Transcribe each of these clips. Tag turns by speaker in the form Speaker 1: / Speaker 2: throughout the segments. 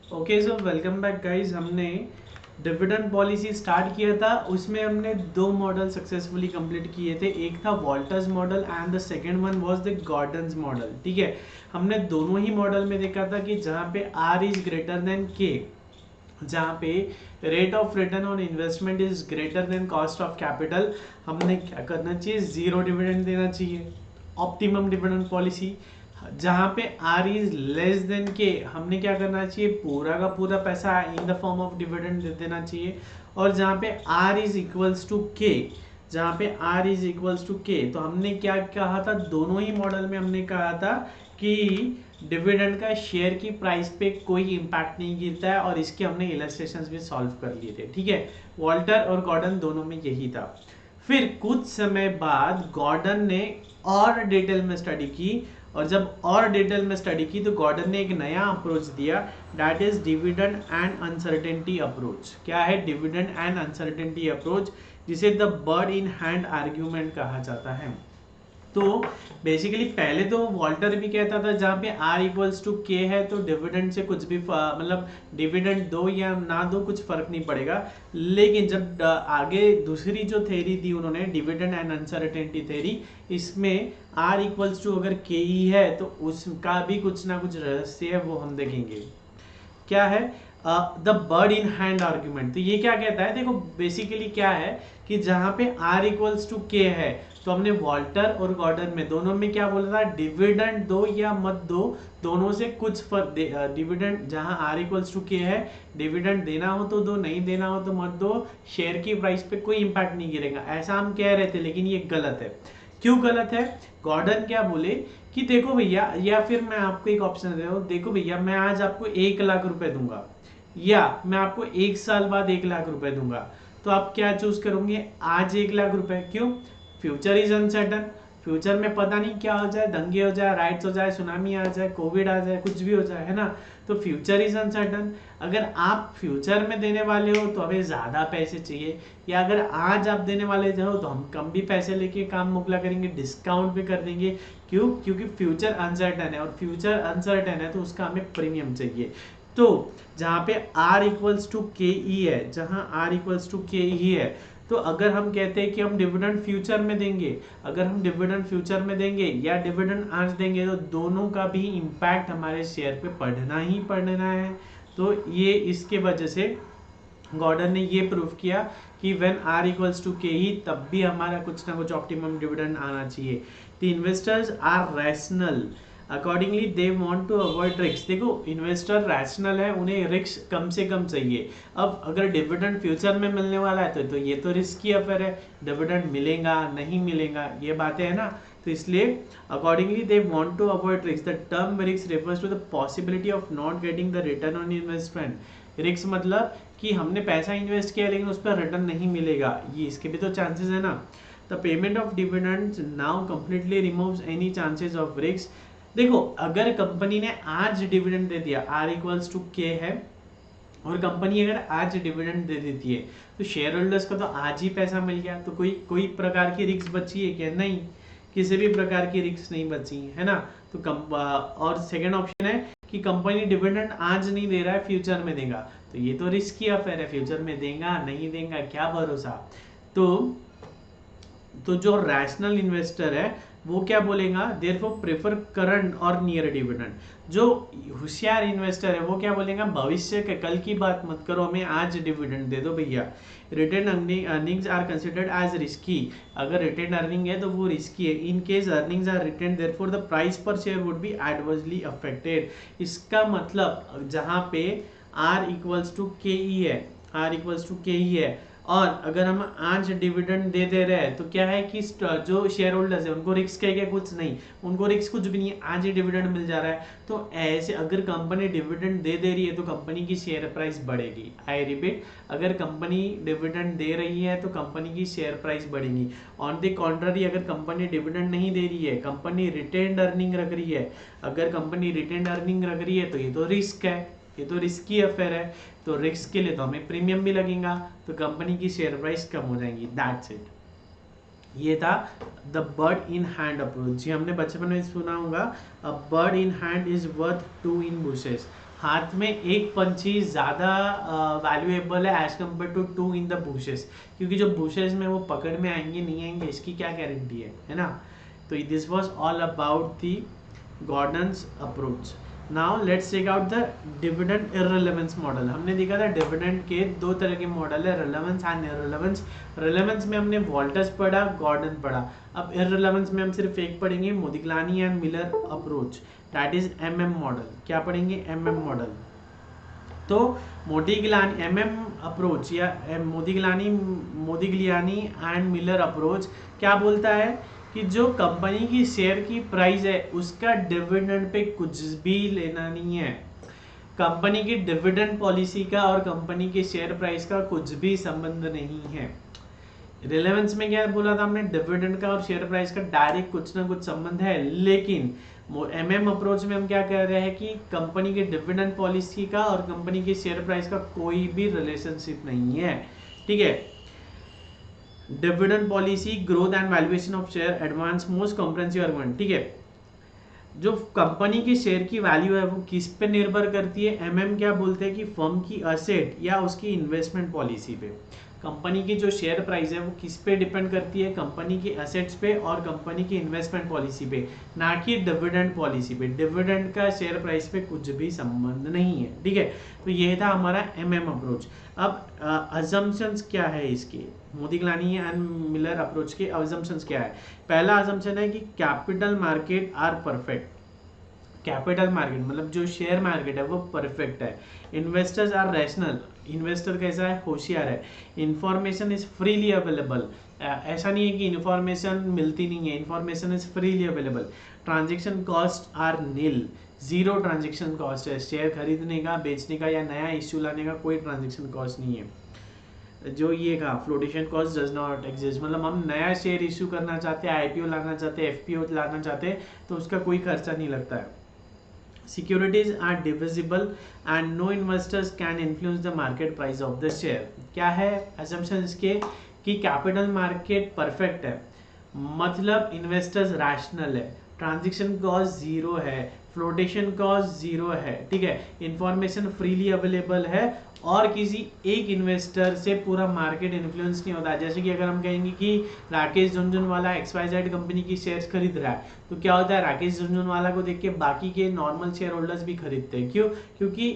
Speaker 1: Okay so welcome back guys. हमने dividend policy start किया था, उसमें हमने दो मॉडल सक्सेसफुली कंप्लीट किए थे। एक था Walter's model and the second one was the Gordon's model. ठीक है, हमने दोनों ही मॉडल में देखा था कि जहाँ पे आर इज ग्रेटर देन के, जहाँ पे rate of return on investment is greater than cost of capital, हमने क्या करना चाहिए, जीरो डिविडेंड देना चाहिए, ऑप्टिमम डिविडेंड पॉलिसी। जहाँ पे आर इज लेस देन के, हमने क्या करना चाहिए, पूरा का पूरा पैसा in the form of dividend दे देना चाहिए। और जहाँ पे आर इज इक्वल्स टू के, जहाँ पे आर इज इक्वल्स टू के, तो हमने क्या कहा था, दोनों ही मॉडल में हमने कहा था कि डिविडेंड का शेयर की प्राइस पे कोई इम्पैक्ट नहीं गिरता है, और इसके हमने इलस्ट्रेशंस भी सॉल्व कर लिए थे। ठीक है, वॉल्टर और गॉर्डन दोनों में यही था। फिर कुछ समय बाद गॉर्डन ने और डिटेल में स्टडी की, और जब और डिटेल में स्टडी की तो गॉर्डन ने एक नया अप्रोच दिया, that is dividend and uncertainty approach. क्या है डिविडेंड एंड अनसर्टेनिटी अप्रोच, जिसे the bird in hand argument कहा जाता है। तो बेसिकली पहले तो वॉल्टर भी कहता था जहाँ पे आर इक्वल्स टू के है तो डिविडेंड से कुछ भी मतलब डिविडेंड दो या ना दो कुछ फर्क नहीं पड़ेगा। लेकिन जब आगे दूसरी जो थ्योरी दी उन्होंने, डिविडेंड एंड अनसर्टेनिटी थ्योरी, इसमें आर इक्वल्स टू अगर के ही है तो उसका भी कुछ ना कुछ रहस्य है, वो हम देखेंगे। क्या है the bird in hand argument. तो ये क्या कहता है, देखो बेसिकली क्या है कि जहां पे आर इक्वल्स टू के है, तो हमने वॉल्टर और गॉर्डन में दोनों में क्या बोला था, डिविडेंड दो या मत दो, दोनों से कुछ फर्क। डिविडेंड जहां आर इक्वल्स टू के है, डिविडेंड देना हो तो दो, नहीं देना हो तो मत दो, शेयर की प्राइस पे कोई इंपैक्ट नहीं गिरेगा, ऐसा हम कह रहे थे। लेकिन ये गलत है। क्यों गलत है? गॉर्डन क्या बोले कि देखो भैया, या फिर मैं आपको एक ऑप्शन दे रहा हूँ, देखो भैया मैं आज आपको 1 लाख रुपए दूंगा, या मैं आपको 1 साल बाद 1 लाख रुपए दूंगा, तो आप क्या चूज करोगे? आज 1 लाख रुपए। क्यों? फ्यूचर इज अनसर्टन, फ्यूचर में पता नहीं क्या हो जाए, दंगे हो जाए, राइट्स हो जाए, सुनामी आ जाए, कोविड आ जाए, कुछ भी हो जाए, है ना। तो फ्यूचर इज अनसर्टन। अगर आप फ्यूचर में देने वाले हो तो हमें ज्यादा पैसे चाहिए, या अगर आज आप देने वाले हो तो हम कम भी पैसे लेके काम मुकला करेंगे, डिस्काउंट भी कर देंगे। क्यों? क्योंकि फ्यूचर अनसर्टन है, और फ्यूचर अनसर्टन है तो उसका हमें प्रीमियम चाहिए। तो जहाँ पे r इक्वल्स टू के ई है, जहाँ r इक्वल्स टू के ई है, तो अगर हम कहते हैं कि हम डिविडेंड फ्यूचर में देंगे, अगर हम डिविडेंड फ्यूचर में देंगे या डिविडेंड आज देंगे, तो दोनों का भी इम्पैक्ट हमारे शेयर पे पड़ना ही पड़ना है। तो ये इसके वजह से गॉर्डन ने ये प्रूव किया कि व्हेन r इक्वल्स टू के ही, तब भी हमारा कुछ ना कुछ ऑप्टिमम डिविडेंड आना चाहिए। The investors are rational, accordingly they want to avoid risk. देखो इन्वेस्टर रैशनल है, उन्हें रिस्क कम से कम चाहिए। अब अगर डिविडेंड फ्यूचर में मिलने वाला है तो ये तो रिस्क की अफेयर है, डिविडेंड मिलेगा नहीं मिलेगा ये बातें है ना। तो इसलिए accordingly they want to avoid risk. The term risk refers to the possibility of not getting the return on investment. Risk मतलब कि हमने पैसा इन्वेस्ट किया लेकिन उस पर रिटर्न नहीं मिलेगा, ये इसके भी तो चांसेस है ना। The payment of dividends now completely removes any chances of risk. देखो अगर कंपनी ने आज डिविडेंड दे दिया, आर इक्वल्स टू के है, और कंपनी अगर आज डिविडेंड दे देती है तो शेयर होल्डर्स को तो आज ही पैसा मिल गया, तो कोई कोई प्रकार की रिस्क बची है क्या? नहीं, किसी भी प्रकार की रिस्क नहीं बची है ना। तो और सेकंड ऑप्शन है कि कंपनी डिविडेंड आज नहीं दे रहा है, फ्यूचर में देगा, तो ये तो रिस्क की अफेयर है, फ्यूचर में देगा नहीं देगा क्या भरोसा। तो जो रैशनल इन्वेस्टर है वो क्या बोलेगा, देयरफॉर प्रेफर करंट और नियर डिविडेंड। जो होशियार इन्वेस्टर है वो क्या बोलेगा, भविष्य के कल की बात मत करो, हमें आज डिविडेंड दे दो भैया। Retained earnings are considered as risky, अगर रिटेन अर्निंग है तो वो रिस्की है। In case earnings are retained therefore the price per share would be adversely affected. इसका मतलब जहां पे आर इक्वल्स टू के ई है, आर इक्वल्स टू के ई है, और अगर हम आज डिविडेंड दे दे रहे हैं तो क्या है कि जो शेयर होल्डर्स है उनको रिस्क है क्या? कुछ नहीं, उनको रिस्क कुछ भी नहीं है, आज ही डिविडेंड मिल जा रहा है। तो ऐसे अगर कंपनी डिविडेंड दे दे रही है तो कंपनी की शेयर प्राइस बढ़ेगी। आई रिपीट, अगर कंपनी डिविडेंड दे रही है तो कंपनी की शेयर प्राइस बढ़ेगी। ऑन द कॉन्ट्ररी, अगर कंपनी डिविडेंड नहीं दे रही है, कंपनी रिटेन्ड अर्निंग रख रही है, अगर कंपनी रिटेन्ड अर्निंग रख रही है तो ये तो रिस्क है, ये तो रिस्की अफेयर है, तो रिस्क के लिए तो हमें प्रीमियम भी लगेगा, तो कंपनी की शेयर प्राइस कम हो जाएगी। That's it. ये था the bird in hand approach. जी हमने बचपन में सुना होगा, a bird in hand is worth two in bushes. हाथ में एक पंछी ज़्यादा वैल्यूएबल है as compare to two in the bushes, क्योंकि जो बुशेस में वो पकड़ में आएंगे नहीं आएंगे इसकी क्या गारंटी है ना। तो this was all about the Gordon's approach. Now let's check out the dividend irrelevance model. हमने देखा था डिविडेंड के दो तरह के मॉडल है, रिलेवेंस एंड इररिलेवेंस। रिलेवेंस में हमने वॉल्टर्स पढ़ा, गॉर्डन पढ़ा। अब इररिलेवेंस में हम सिर्फ एक पढ़ेंगे, Modigliani and Miller approach, that is MM model. क्या पढ़ेंगे? MM model. तो मोदिग्लानी एमएम अप्रोच या मोदिग्लियानी एंड मिलर अप्रोच क्या बोलता है कि जो कंपनी की शेयर की प्राइस है उसका डिविडेंड पे कुछ भी लेना नहीं है। कंपनी की डिविडेंड पॉलिसी का और कंपनी के शेयर प्राइस का कुछ भी संबंध नहीं है। रिलेवेंस में क्या बोला था हमने? डिविडेंड का और शेयर प्राइस का डायरेक्ट कुछ ना कुछ संबंध है, लेकिन एमएम अप्रोच में हम क्या कह रहे हैं कि कंपनी के डिविडेंड पॉलिसी का और कंपनी के शेयर प्राइस का कोई भी रिलेशनशिप नहीं है। ठीक है। Dividend policy, growth and valuation of share, advance most comprehensive argument. ठीक है। जो कंपनी की शेयर की वैल्यू है वो किस पे निर्भर करती है? एमएम क्या बोलते हैं कि फर्म की असेट या उसकी इन्वेस्टमेंट पॉलिसी पे। कंपनी की जो शेयर प्राइस है वो किस पे डिपेंड करती है? कंपनी की एसेट्स पे और कंपनी की इन्वेस्टमेंट पॉलिसी पे, ना कि डिविडेंड पॉलिसी पे। डिविडेंड का शेयर प्राइस पे कुछ भी संबंध नहीं है। ठीक है। तो ये था हमारा एमएम अप्रोच। अब अजम्पशंस क्या है इसके? मोदिग्लानी एंड मिलर अप्रोच के अजम्पशंस क्या है? पहला अजम्पशन है कि capital market are perfect. Capital market मतलब जो शेयर मार्केट है वो परफेक्ट है। Investors are rational. इन्वेस्टर कैसा है? होशियार है। Information is freely available. ऐसा नहीं है कि इंफॉर्मेशन मिलती नहीं है, information is freely available. Transaction cost are nil. Zero transaction cost है। शेयर खरीदने का, बेचने का या नया इश्यू लाने का कोई ट्रांजेक्शन कॉस्ट नहीं है। जो ये कहा flotation cost does not exist, मतलब हम नया शेयर इश्यू करना चाहते हैं, आईपीओ लाना चाहते हैं, एफपीओ लाना चाहते हैं तो उसका कोई खर्चा नहीं लगता है। Securities are divisible and no investors can influence the market price of the share। क्या है assumption इसके कि कैपिटल मार्केट परफेक्ट है, मतलब इन्वेस्टर्स रैशनल है, ट्रांजेक्शन कॉस्ट जीरो है, फ्लोटेशन कॉस्ट जीरो है। ठीक है। इंफॉर्मेशन फ्रीली अवेलेबल है और किसी एक इन्वेस्टर से पूरा मार्केट इन्फ्लुएंस नहीं होता। जैसे कि अगर हम कहेंगे कि राकेश झुनझुनवाला XYZ कंपनी की शेयर्स खरीद रहा है तो क्या होता है? राकेश झुनझुनवाला को देख के बाकी के नॉर्मल शेयर होल्डर्स भी खरीदते हैं। क्यों? क्योंकि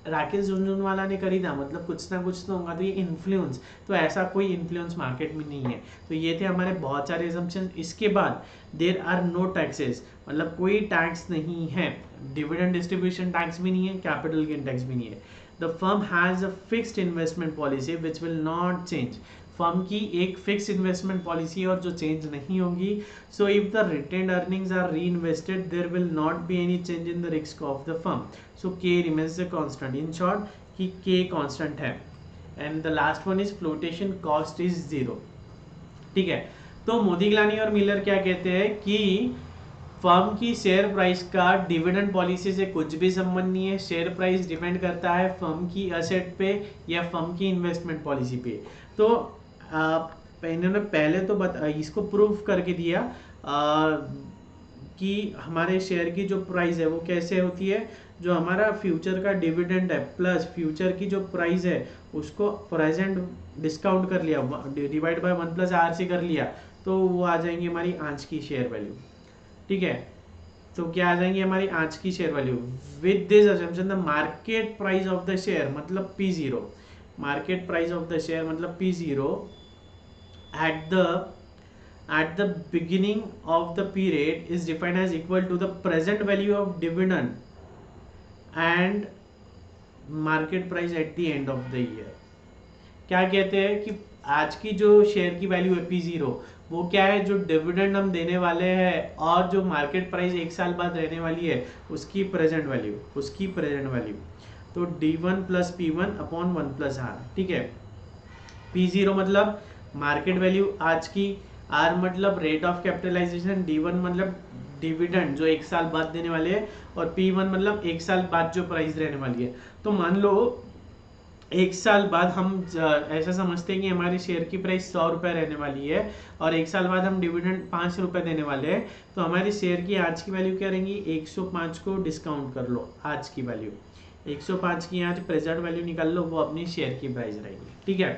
Speaker 1: राकेश झुनझुनवाला ने खरीदा मतलब कुछ ना कुछ तो होगा। तो ये इन्फ्लुएंस, तो ऐसा कोई इन्फ्लुएंस मार्केट में नहीं है। तो ये थे हमारे बहुत सारे assumptions। इसके बाद देयर आर नो टैक्सेस, मतलब कोई टैक्स नहीं है। डिविडेंड डिस्ट्रीब्यूशन टैक्स भी नहीं है, कैपिटल गेन टैक्स भी नहीं है। The firm has a fixed investment policy which will not change. Firm की एक फिक्स इन्वेस्टमेंट पॉलिसी और जो चेंज नहीं होगी। So if the retained earnings are reinvested there will not be any change in the risk of the firm. So K remains the constant. In short कि K constant है। And the last one is flotation cost is zero. ठीक है। तो मोदिग्लानी और Miller क्या कहते हैं कि फर्म की शेयर प्राइस का डिविडेंड पॉलिसी से कुछ भी संबंध नहीं है। शेयर प्राइस डिपेंड करता है फर्म की एसेट पे या फर्म की इन्वेस्टमेंट पॉलिसी पे। तो इन्होंने पहले तो इसको प्रूव करके दिया कि हमारे शेयर की जो प्राइस है वो कैसे होती है। जो हमारा फ्यूचर का डिविडेंड है प्लस फ्यूचर की जो प्राइस है उसको प्रेजेंट डिस्काउंट कर लिया, डिवाइड बाय 1+R से कर लिया, तो वो आ जाएंगी हमारी आज की शेयर वैल्यू। ठीक है। तो क्या आ जाएंगी हमारी आज की share value. With this assumption the market price of the share मतलब P0, market price of the share मतलब P0 at the beginning of the period is defined as equal to the present value of dividend and market price at the end of the year। क्या कहते हैं कि आज की जो share की value है P0 वो क्या है? जो डिविडेंड हम देने वाले हैं और जो मार्केट प्राइस एक साल बाद रहने वाली है उसकी प्रेजेंट वैल्यू। तो D1 + P1 / 1+R। ठीक है। P0 मतलब मार्केट वैल्यू आज की, R मतलब रेट ऑफ कैपिटलाइजेशन, D1 मतलब डिविडेंड जो एक साल बाद देने वाले हैं और P1 मतलब एक साल बाद जो प्राइस रहने वाली है। तो मान लो एक साल बाद हम ऐसा समझते हैं कि हमारी शेयर की प्राइस 100 रुपये रहने वाली है और एक साल बाद हम डिविडेंड 5 रुपये देने वाले हैं। तो हमारी शेयर की आज की वैल्यू क्या रहेंगी? 105 को डिस्काउंट कर लो आज की वैल्यू, 105 की यहाँ से प्रेजेंट वैल्यू निकाल लो, वो अपनी शेयर की प्राइस रहेगी, ठीक है।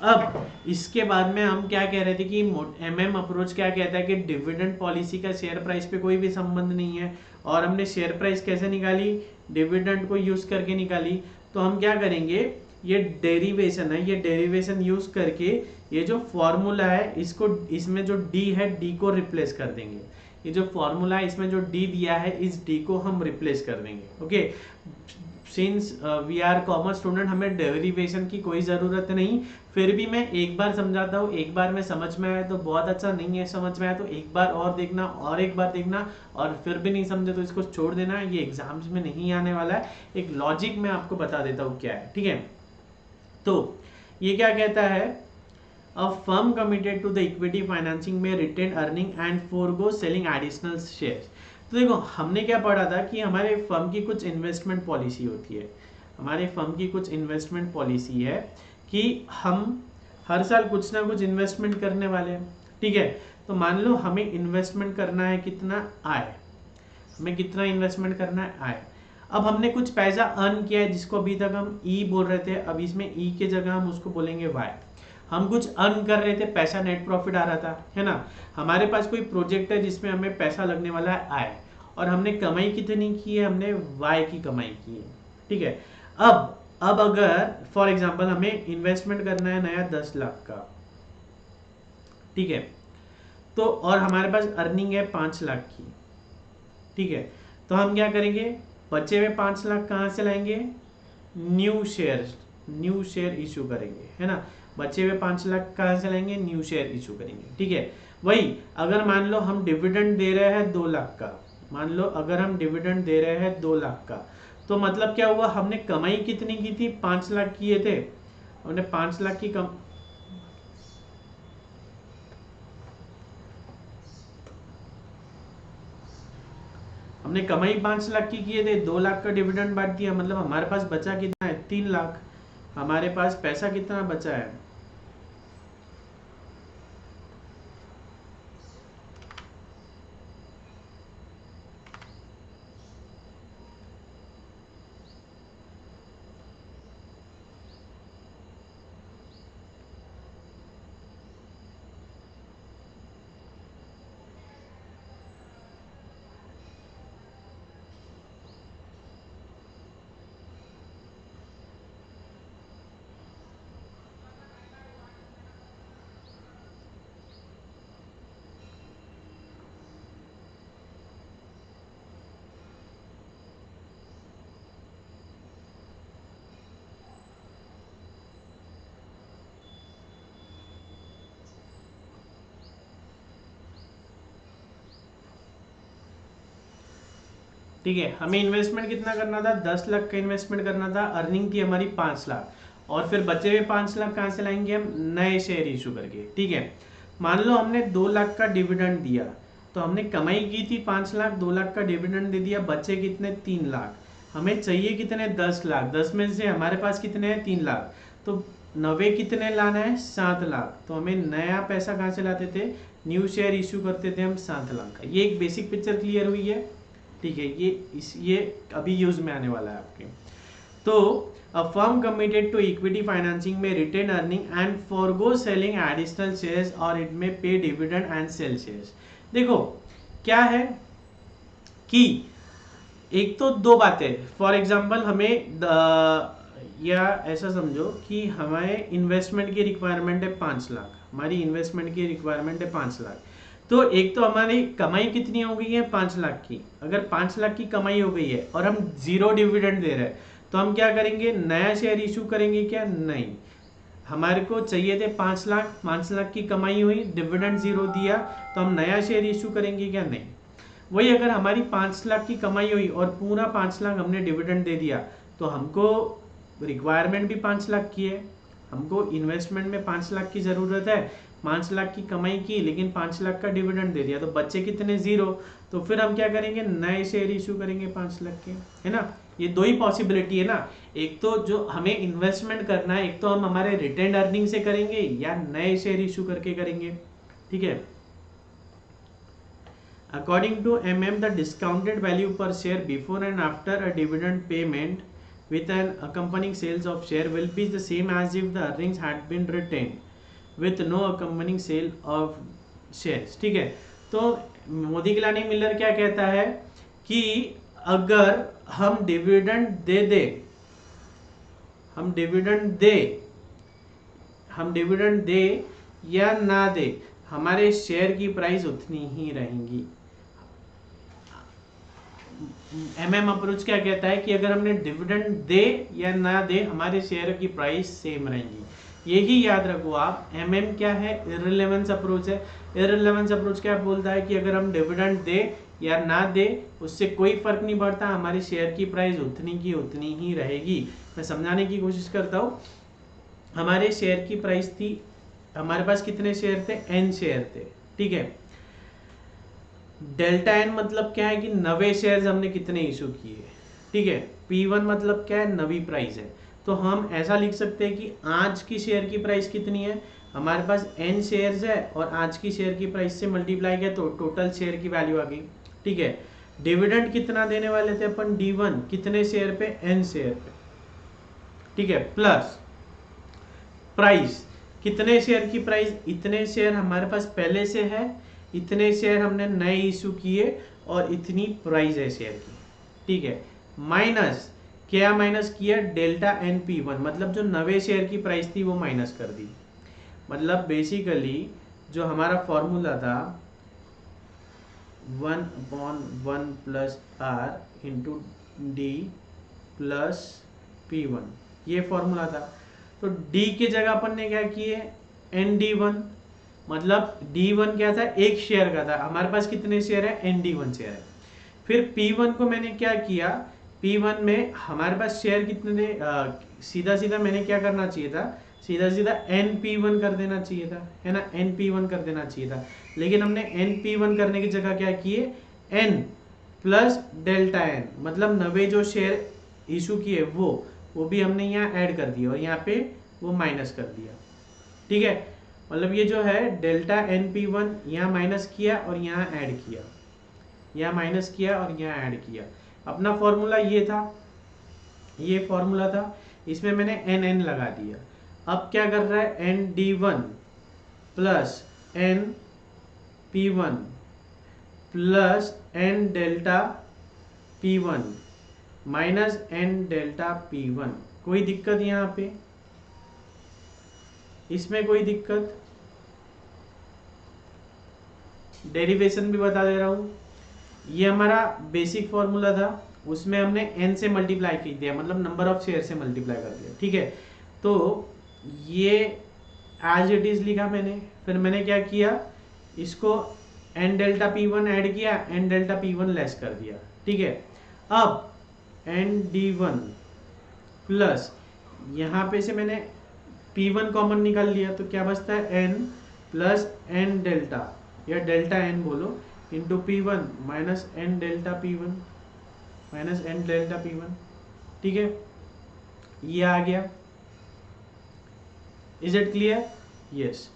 Speaker 1: अब इसके बाद में हम क्या कह रहे थे कि एमएम अप्रोच क्या कहता है कि डिविडेंड पॉलिसी का शेयर प्राइस पे कोई भी संबंध नहीं है, और हमने शेयर प्राइस कैसे निकाली, डिविडेंड को यूज करके निकाली। तो हम क्या करेंगे, ये डेरिवेशन है, ये डेरिवेशन यूज करके ये जो फॉर्मूला है इसको, इसमें जो डी है डी को रिप्लेस कर देंगे। ये जो फॉर्मूला है इसमें जो डी दिया है इस डी को हम रिप्लेस कर देंगे। Okay, since we are commerce student, हमें डेरिवेशन की कोई ज़रूरत नहीं। फिर भी मैं एक बार समझाता हूँ, एक बार में समझ में आया तो बहुत अच्छा, नहीं है समझ में आया तो एक बार और देखना और एक बार देखना, और फिर भी नहीं समझे तो इसको छोड़ देना, ये एग्जाम्स में नहीं आने वाला है। एक लॉजिक मैं आपको बता देता हूँ क्या है, ठीक है। तो ये क्या कहता है, a firm committed to the equity financing में retained earning and forgo selling additional shares. तो देखो हमने क्या पढ़ा था कि हमारे फर्म की कुछ इन्वेस्टमेंट पॉलिसी होती है, हमारे फर्म की कुछ इन्वेस्टमेंट पॉलिसी है कि हम हर साल कुछ ना कुछ इन्वेस्टमेंट करने वाले हैं, ठीक है। तो मान लो हमें इन्वेस्टमेंट करना है कितना, आय, हमें कितना इन्वेस्टमेंट करना है, आय। अब हमने कुछ पैसा अर्न किया है जिसको अभी तक हम ई बोल रहे थे, अब इसमें ई के जगह हम उसको बोलेंगे वाई। हम कुछ अर्न कर रहे थे, पैसा नेट प्रॉफिट आ रहा था, है ना। हमारे पास कोई प्रोजेक्ट है जिसमें हमें पैसा लगने वाला है आय, और हमने कमाई कितनी की है, हमने वाई की कमाई की है, ठीक है। अब अगर फॉर एग्जांपल हमें इन्वेस्टमेंट करना है नया 10 लाख का, ठीक है, तो और हमारे पास अर्निंग है 5 लाख की, ठीक है। तो हम क्या करेंगे, बचे हुए 5 लाख कहाँ से लाएंगे, न्यू शेयर इशू करेंगे, है ना। बचे हुए 5 लाख कहाँ से लाएंगे, न्यू शेयर इशू करेंगे, ठीक है। वही अगर मान लो हम डिविडेंड दे रहे हैं 2 लाख का, मान लो अगर हम डिविडेंड दे रहे हैं 2 लाख का, तो मतलब क्या हुआ, हमने कमाई कितनी की थी, 5 लाख किए थे, हमने 5 लाख की हमने कमाई 5 लाख की किए थे, 2 लाख का डिविडेंड बांट दिया, मतलब हमारे पास बचा कितना है, 3 लाख। हमारे पास पैसा कितना बचा है, ठीक है। हमें इन्वेस्टमेंट कितना करना था, 10 लाख का इन्वेस्टमेंट करना था, अर्निंग थी हमारी 5 लाख, और फिर बचे हुए 5 लाख कहाँ से लाएंगे हम, नए शेयर इशू करके, ठीक है। मान लो हमने 2 लाख का डिविडेंड दिया, तो हमने कमाई की थी 5 लाख, 2 लाख का डिविडेंड दे दिया, बचे कितने, 3 लाख। हमें चाहिए कितने, 10 लाख, 10 में से हमारे पास कितने हैं, 3 लाख, तो 90 कितने लाना है, 7 लाख। तो हमें नया पैसा कहाँ से लाते थे, न्यू शेयर इशू करते थे हम 7 लाख का। ये एक बेसिक पिक्चर क्लियर हुई है, ठीक है। ये अभी यूज में आने वाला है आपके। तो a firm committed to equity financing में retained earning and forgo selling additional shares or it may pay dividend and cell shares. देखो क्या है कि एक तो दो बातें, फॉर एग्जांपल हमें या ऐसा समझो कि हमारे इन्वेस्टमेंट की रिक्वायरमेंट है 5 लाख, हमारी इन्वेस्टमेंट की रिक्वायरमेंट है 5 लाख। तो एक तो हमारी कमाई कितनी हो गई है, 5 लाख की। अगर 5 लाख की कमाई हो गई है और हम 0 डिविडेंड दे रहे हैं, तो हम क्या करेंगे, नया शेयर इशू करेंगे क्या, नहीं। हमारे को चाहिए थे 5 लाख, 5 लाख की कमाई हुई, डिविडेंड 0 दिया, तो हम नया शेयर इशू करेंगे क्या, नहीं। वही अगर हमारी 5 लाख की कमाई हुई और पूरा 5 लाख हमने डिविडेंड दे दिया, तो हमको रिक्वायरमेंट भी 5 लाख की है, हमको इन्वेस्टमेंट में 5 लाख की ज़रूरत है, 5 लाख की कमाई की लेकिन 5 लाख का डिविडेंड दे दिया, तो बच्चे कितने, 0। तो फिर हम क्या करेंगे, नए शेयर इशू करेंगे 5 लाख के, है ना। ये दो ही पॉसिबिलिटी है ना, एक तो जो हमें इन्वेस्टमेंट करना है, एक तो हम हमारे रिटेन अर्निंग से करेंगे या नए शेयर इशू करके करेंगे, ठीक है। According to MM, the discounted value per share before and after a dividend payment with an accompanying sales of share will be the same as if the earnings had been retained with no accompanying sale of shares। ठीक है, तो Modi Gilani Miller क्या कहता है कि अगर हम dividend दे या ना दे, हमारे शेयर की प्राइस उतनी ही रहेंगी। एमएम अप्रोच क्या कहता है कि अगर हमने डिविडेंड दे या ना दे, हमारे शेयर की प्राइस सेम रहेंगी। यही याद रखो आप। एमएम क्या है? इररिलेवेंस अप्रोच है। इररिलेवेंस अप्रोच क्या बोलता है कि अगर हम डिविडेंड दे या ना दे, उससे कोई फर्क नहीं पड़ता, हमारे शेयर की प्राइस उतनी की उतनी ही रहेगी। मैं समझाने की कोशिश करता हूँ। हमारे शेयर की प्राइस थी, हमारे पास कितने शेयर थे? एन शेयर थे। ठीक है, डेल्टा एन मतलब क्या है कि नवे शेयर्स हमने कितने इशू किए। ठीक है, P1 मतलब क्या है? नवी प्राइस है। तो हम ऐसा लिख सकते हैं कि आज की शेयर की प्राइस कितनी है? हमारे पास n शेयर्स है और आज की शेयर की प्राइस से मल्टीप्लाई किया तो टोटल शेयर की वैल्यू आ गई। ठीक है, डिविडेंड कितना देने वाले थे अपन? D1 कितने शेयर पे? n शेयर पे। ठीक है, प्लस प्राइस, कितने शेयर की प्राइस? इतने शेयर हमारे पास पहले से है, इतने शेयर हमने नए इशू किए और इतनी प्राइस है शेयर की। ठीक है, माइनस क्या माइनस किया? डेल्टा एन P1 मतलब जो नवे शेयर की प्राइस थी वो माइनस कर दी। मतलब बेसिकली जो हमारा फॉर्मूला था 1/1 plus R into D plus P1, ये फॉर्मूला था। तो D के जगह अपन ने क्या किए? ND1 मतलब D1 क्या था? एक शेयर का था। हमारे पास कितने शेयर है? ND1 शेयर है। फिर P1 को मैंने क्या किया? P1 में हमारे पास शेयर कितने थे? सीधा सीधा मैंने क्या करना चाहिए था? सीधा सीधा NP1 कर देना चाहिए था, है ना? NP1 कर देना चाहिए था, लेकिन हमने NP1 करने की जगह क्या किए? N प्लस डेल्टा एन मतलब नवे जो शेयर इशू किए वो भी हमने यहाँ ऐड कर दिया और यहाँ पे वो माइनस कर दिया। ठीक है, मतलब ये जो है डेल्टा NP1 यहाँ माइनस किया और यहाँ ऐड किया, यहाँ माइनस किया और यहाँ ऐड किया। अपना फॉर्मूला ये था, ये फॉर्मूला था, इसमें मैंने NN लगा दिया। अब क्या कर रहा है? ND1 plus NP1 plus N delta P1 minus N delta P1। कोई दिक्कत यहाँ पे? इसमें कोई दिक्कत? डेरिवेशन भी बता दे रहा हूँ। ये हमारा बेसिक फॉर्मूला था, उसमें हमने n से मल्टीप्लाई कर दिया, मतलब नंबर ऑफ शेयर से मल्टीप्लाई कर दिया। ठीक है, तो ये एज इट इज लिखा मैंने। फिर मैंने क्या किया? इसको n डेल्टा P1 ऐड किया, n डेल्टा P1 लेस कर दिया। ठीक है, अब ND1 प्लस यहाँ पे से मैंने P1 कॉमन निकाल लिया, तो क्या बचता है? N प्लस N डेल्टा या डेल्टा N बोलो into P1 minus N delta P1 minus N delta P1। ठीक है, ये आ गया। Is it clear? Yes.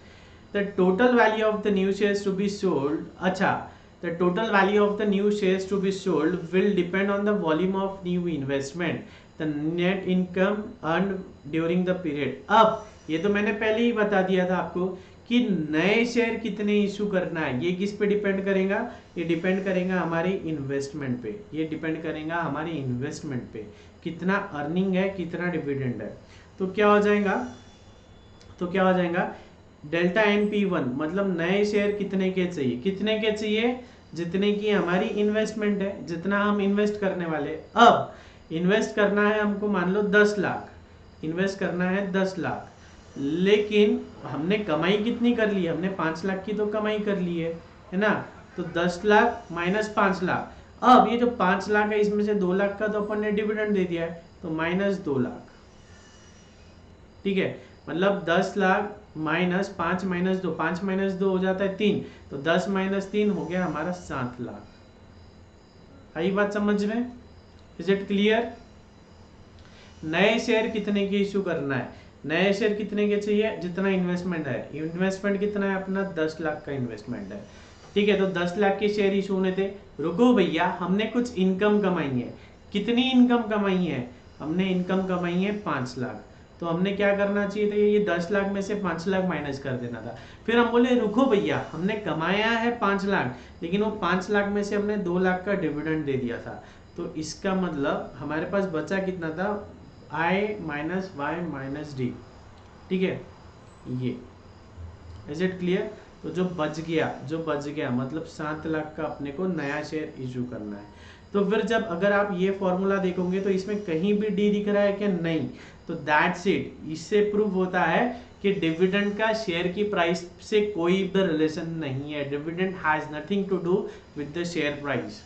Speaker 1: The total value of the new shares to be sold, अच्छा, the total value of the new shares to be sold will depend on the volume of new investment, the net income earned during the period। अब ये तो मैंने पहले ही बता दिया था आपको कि नए शेयर कितने इशू करना है। ये किस पे डिपेंड करेगा? ये डिपेंड करेगा हमारी इन्वेस्टमेंट पे, ये डिपेंड करेगा हमारी इन्वेस्टमेंट पे, कितना अर्निंग है, कितना डिविडेंड है। तो क्या हो जाएगा? डेल्टा NP1 मतलब नए शेयर कितने के चाहिए? कितने के चाहिए? जितने की हमारी इन्वेस्टमेंट है, जितना हम इन्वेस्ट करने वाले। अब इन्वेस्ट करना है हमको, मान लो 10 लाख इन्वेस्ट करना है, 10 लाख, लेकिन हमने कमाई कितनी कर ली? हमने 5 लाख की तो कमाई कर ली है ना? तो 10 लाख माइनस 5 लाख। अब ये जो 5 लाख है, इसमें से 2 लाख का तो अपन ने डिविडेंड दे दिया है, तो माइनस 2 लाख। ठीक है, मतलब 10 लाख माइनस 5 माइनस 2, 5 माइनस 2 हो जाता है 3, तो 10 माइनस 3 हो गया हमारा 7 लाख। आई बात समझ में? Is it clear? नए शेयर कितने के इशू करना है? नए शेयर कितने के चाहिए? जितना इन्वेस्टमेंट है। इन्वेस्टमेंट कितना है अपना? 10 लाख का इन्वेस्टमेंट है। ठीक है, तो 10 लाख के शेयर इशू होने थे। रुको भैया, हमने कुछ इनकम कमाई है। कितनी इनकम कमाई है? हमने इनकम कमाई है 5 लाख, तो हमने क्या करना चाहिए था, ये 10 लाख में से 5 लाख माइनस कर देना था। फिर हम बोले रुको भैया, हमने कमाया है 5 लाख, लेकिन वो 5 लाख में से हमने 2 लाख का डिविडेंड दे दिया था, तो इसका मतलब हमारे पास बचा कितना था, आई माइनस वाई माइनस डी। ठीक है, ये इज इट क्लियर। तो जो बच गया मतलब 7 लाख का अपने को नया शेयर इशू करना है। तो फिर जब अगर आप ये फॉर्मूला देखोगे तो इसमें कहीं भी डी दिख रहा है क्या, नहीं, तो दैट्स इट, इससे प्रूव होता है कि डिविडेंड का शेयर की प्राइस से कोई भी रिलेशन नहीं है। Dividend has nothing to do with the share price.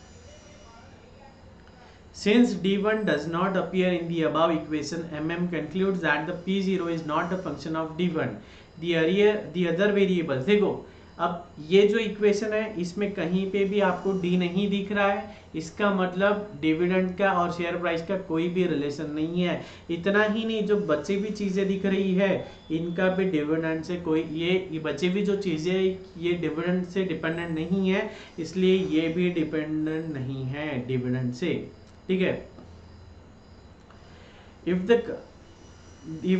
Speaker 1: Since D1 does not appear in the above equation, MM concludes that the P0 is not a function of D1. The other variables, देखो अब ये जो equation है इसमें कहीं पे भी आपको D नहीं दिख रहा है, इसका मतलब डिविडेंड का और शेयर प्राइस का कोई भी रिलेशन नहीं है। इतना ही नहीं, जो बची भी चीज़ें दिख रही है इनका भी डिविडेंड से कोई, ये बची भी जो चीज़ें ये डिविडेंड से डिपेंडेंट नहीं है, इसलिए ये भी डिपेंडेंट नहीं है डिविडेंड से। ठीक है, if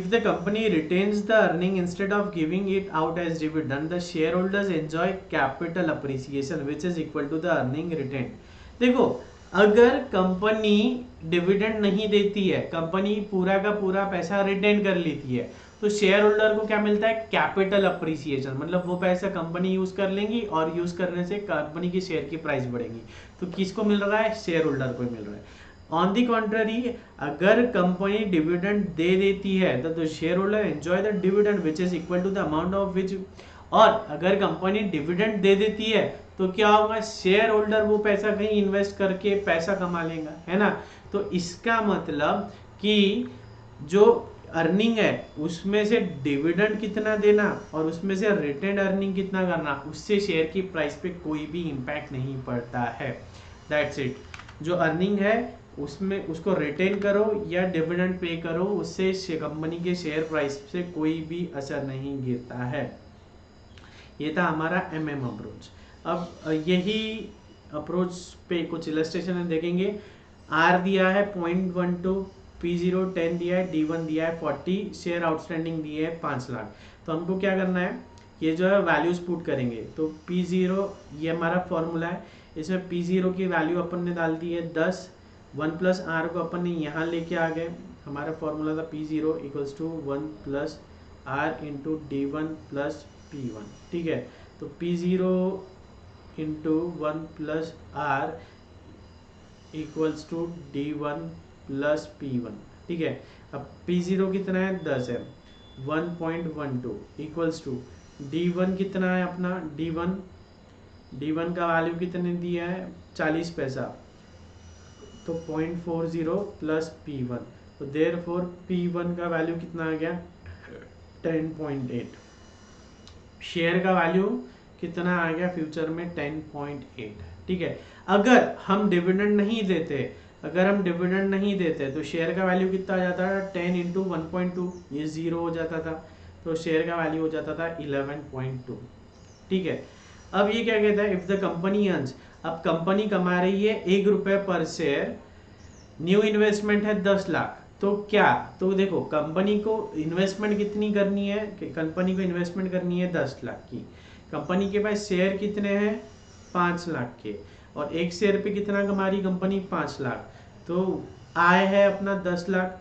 Speaker 1: the company retains the earning instead of giving it out as dividend, the shareholders enjoy capital appreciation which is equal to the earning retained. देखो अगर कंपनी डिविडेंड नहीं देती है, कंपनी पूरा का पूरा पैसा रिटेन कर लेती है, तो शेयर होल्डर को क्या मिलता है, कैपिटल अप्रिसिएशन, मतलब वो पैसा कंपनी यूज कर लेंगी और यूज करने से कंपनी की शेयर की प्राइस बढ़ेगी। तो किसको मिल रहा है, शेयर होल्डर को मिल रहा है। ऑन दी कॉन्ट्ररी, अगर कंपनी डिविडेंड दे देती है तो share holder enjoy the dividend which is equal to the amount of which, और अगर कंपनी डिविडेंड दे देती है तो क्या होगा, शेयर होल्डर वो पैसा कहीं इन्वेस्ट करके पैसा कमा लेगा, है ना। तो इसका मतलब कि जो अर्निंग है उसमें से डिविडेंड कितना देना और उसमें से रिटेन अर्निंग कितना करना, उससे शेयर की प्राइस पे कोई भी इम्पैक्ट नहीं पड़ता है। दैट्स इट, जो अर्निंग है उसमें उसको रिटेन करो या डिविडेंड पे करो, उससे कंपनी के शेयर प्राइस से कोई भी असर नहीं गिरता है। ये था हमारा MM अप्रोच। अब यही अप्रोच पे कुछ इलस्ट्रेशन देखेंगे। R दिया है 0.12, P0 10 दिया है, D1 दिया है 40, शेयर आउटस्टैंडिंग दिए है 5 लाख। तो हमको क्या करना है, ये जो है वैल्यूज पुट करेंगे। तो P0 ये हमारा फॉर्मूला है, इसमें P0 की वैल्यू अपन ने डाल दी है 10, 1 प्लस आर को अपन ने यहाँ लेके आ गए। हमारा फॉर्मूला था P0 equals to 1 plus R into D1 plus P1। ठीक है, तो P0 into 1 plus R equals to D1 plus P1। ठीक है, अब P0 कितना है, 10 है, 1.12 इक्वल्स टू D1 कितना है अपना, D1 का वैल्यू कितने दिया है, 40 पैसा, तो 0.40 प्लस P1, तो देयरफॉर P1 का वैल्यू कितना आ गया, 10.8। शेयर का वैल्यू कितना आ गया फ्यूचर में, 10.8। ठीक है, अगर हम डिविडेंड नहीं देते तो शेयर का वैल्यू कितना आ जाता है, 10 इंटू 1.2, ये 0 हो जाता था, तो शेयर का वैल्यू हो जाता था 11.2। ठीक है, अब ये क्या कहता है, इफ द कंपनी अर्न्स, अब कंपनी कमा रही है 1 रुपए पर शेयर, न्यू इन्वेस्टमेंट है 10 लाख, तो क्या, तो देखो कंपनी को इन्वेस्टमेंट कितनी करनी है, कंपनी को इन्वेस्टमेंट करनी है 10 लाख की, कंपनी के पास शेयर कितने हैं 5 लाख के, और एक शेयर पे कितना कमा रही कंपनी, 5 लाख, तो आय है अपना 10 लाख,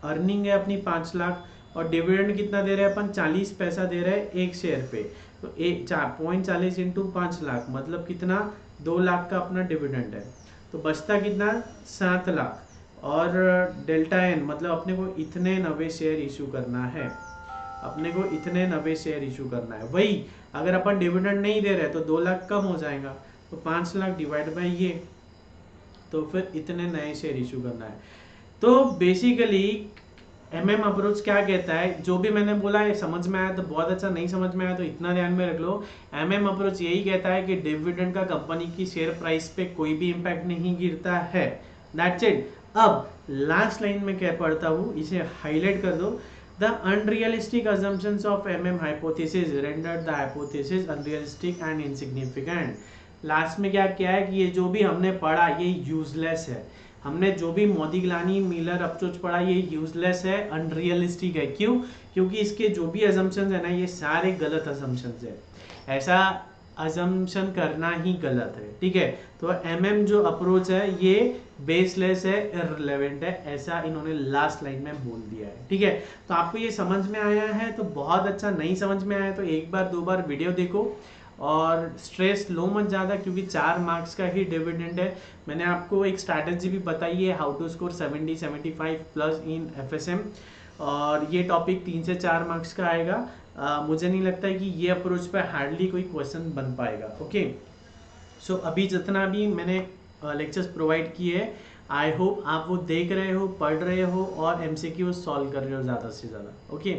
Speaker 1: अर्निंग है अपनी 5 लाख, और डिविडेंड कितना दे रहे हैं अपन, 40 पैसा दे रहे हैं एक शेयर पे, तो 0.40 इंटू 5 लाख मतलब कितना, 2 लाख का अपना डिविडेंड है, तो बचता कितना, 7 लाख, और डेल्टा एन मतलब अपने को इतने 90 शेयर इशू करना है, वही अगर अपन डिविडेंड नहीं दे रहे तो 2 लाख कम हो जाएगा, तो 5 लाख डिवाइड बाय ये, तो फिर इतने नए शेयर इशू करना है। तो बेसिकली MM अप्रोच क्या कहता है, जो भी मैंने बोला है समझ में आया तो बहुत अच्छा, नहीं समझ में आया तो इतना ध्यान में रख लो। MM अप्रोच यही कहता है कि डिविडेंड का कंपनी की शेयर प्राइस पे कोई भी इम्पैक्ट नहीं गिरता है। That's it. अब लास्ट लाइन में क्या पढ़ता हूँ, इसे हाईलाइट कर दो। The unrealistic assumptions of MM hypothesis rendered the hypothesis unrealistic and insignificant. Last में क्या है कि ये जो भी हमने पढ़ा ये यूजलेस है, हमने जो भी मोदिग्लानी मिलर अप्रोच पढ़ा ये यूजलेस है, अनरियलिस्टिक है। क्यों? क्योंकि इसके जो भी अजम्पशंस है ना ये सारे गलत अजम्पशंस है, ऐसा अजम्पशन करना ही गलत है, ठीक है। तो एमएम जो अप्रोच है ये बेसलेस है, इररिलेवेंट है, ऐसा इन्होंने लास्ट लाइन में बोल दिया है, ठीक है। तो आपको ये समझ में आया है तो बहुत अच्छा, नहीं समझ में आया तो एक बार दो बार वीडियो देखो और स्ट्रेस लो मत ज़्यादा, क्योंकि 4 मार्क्स का ही डिविडेंड है। मैंने आपको एक स्ट्रैटेजी भी बताई है, how to score 70-75 plus in FSM, और ये टॉपिक 3 से 4 मार्क्स का आएगा। मुझे नहीं लगता है कि ये अप्रोच पे हार्डली कोई क्वेश्चन बन पाएगा। ओके, सो अभी जितना भी मैंने लेक्चर्स प्रोवाइड किए, आई होप आप वो देख रहे हो, पढ़ रहे हो और एमसीक्यू सॉल्व कर रहे हो ज़्यादा से ज़्यादा। ओके।